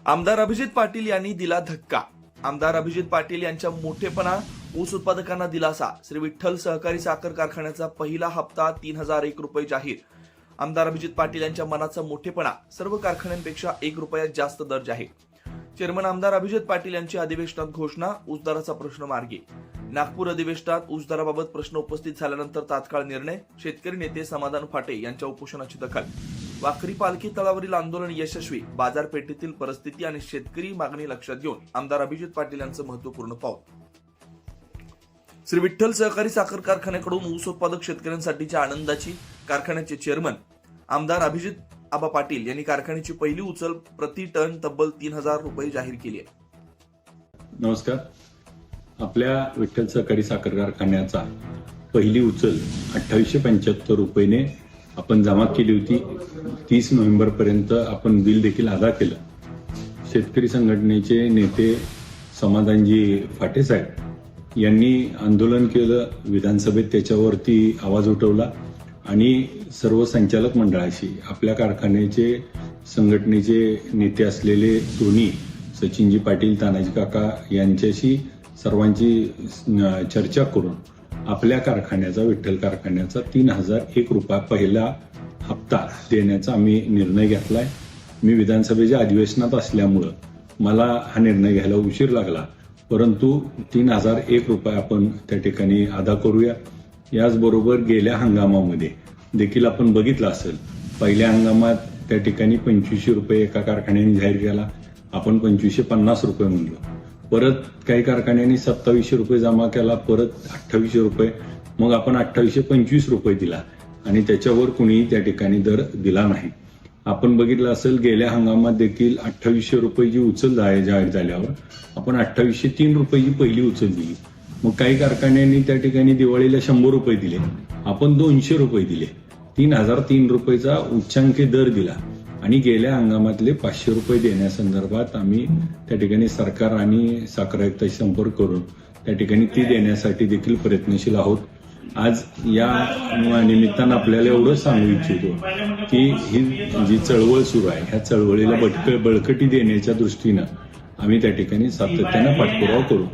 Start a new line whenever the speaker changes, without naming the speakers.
आमदार अभिजित पाटील यांनी दिला धक्का. आमदार अभिजित पाटील यांच्या मोठेपणा, ऊस उत्पादकांना दिलासा. श्री विठ्ठल सहकारी साखर कारखान्याचा पहिला हप्ता 3001 रुपये जाहीर. आमदार अभिजित पाटील यांच्या मनाचा मोठेपणा, सर्व कारखान्यांपेक्षा 1 रुपया जास्त दर जाहीर. चेअरमन आमदार अभिजित पाटील यांची अधिवेशनात घोषणा. ऊस दराचा प्रश्न मार्गी. नागपूर अधिवेशनात ऊस दराबाबत प्रश्न उपस्थित झाल्यानंतर तात्काळ निर्णय. शेतकरी नेते समाधान फाटे यांच्या उपोषणाची दखल. वाखरी पालखी तळावरील आंदोलन यशस्वी. बाजारपेठेतील परिस्थिती आणि शेतकरी मागणी लक्षात घेऊन आमदार अभिजित पाटील यांचं महत्वपूर्ण पाऊल. श्री विठ्ठल सहकारी साखर कारखान्याकडून ऊस उत्पादक शेतकऱ्यांसाठीच्या आनंदाची. कारखान्याचे चेअरमन आमदार अभिजित आबा पाटील यांनी कारखान्याची पहिली उचल प्रति टन तब्बल 3000 रुपये जाहीर केली आहे.
नमस्कार. आपल्या विठ्ठल सहकारी साखर कारखान्याचा पहिली उचल 2875 रुपयेने आपण जमा केली होती. 30 नोव्हेंबर पर्यंत आपण बिल देखील अदा केलं. शेतकरी संघटनेचे नेते समाधानजी फाटे साहेब यांनी आंदोलन केलं. विधानसभेत त्याच्यावरती आवाज उठवला आणि सर्व संचालक मंडळाशी, आपल्या कारखान्याचे संघटनेचे नेते असलेले दोन्ही सचिनजी पाटील, तानाजी काका यांच्याशी सर्वांची चर्चा करून आपल्या कारखान्याचा, विठ्ठल कारखान्याचा 3001 रुपया पहिला हप्ता देण्याचा आम्ही निर्णय घेतलाय. मी विधानसभेच्या अधिवेशनात असल्यामुळं मला हा निर्णय घ्यायला उशीर लागला, परंतु 3001 रुपये आपण त्या ठिकाणी अदा करूया. याचबरोबर गेल्या हंगामामध्ये देखील आपण बघितलं असेल, पहिल्या हंगामात त्या ठिकाणी 2500 रुपये एका कारखान्याने जाहीर केला. आपण 2550 रुपये म्हणलो. परत काही कारखान्यांनी 2700 रुपये जमा केला, परत 2800 रुपये, मग आपण 2825 रुपये दिला आणि त्याच्यावर कुणीही त्या ठिकाणी दर दिला नाही. आपण बघितलं असेल, गेल्या हंगामात देखील 2800 रुपयाची उचल जाहीर झाल्यावर आपण 2803 रुपयाची पहिली उचल दिली. मग काही कारखान्यांनी त्या ठिकाणी दिवाळीला 100 रुपये दिले, आपण 200 रुपये दिले. 3003 रुपयेचा उच्चांकी दर दिला आणि गेल्या हंगामातले 500 रुपये देण्यासंदर्भात आम्ही त्या ठिकाणी सरकार आणि साखर आयुक्ताशी संपर्क करून त्या ठिकाणी ती देण्यासाठी देखील प्रयत्नशील आहोत. आज या निमित्तानं आपल्याला एवढं सांगू इच्छितो की ही जी चळवळ सुरू आहे, ह्या चळवळीला बळकटी देण्याच्या दृष्टीनं आम्ही त्या ठिकाणी सातत्यानं पाठपुरावा करू.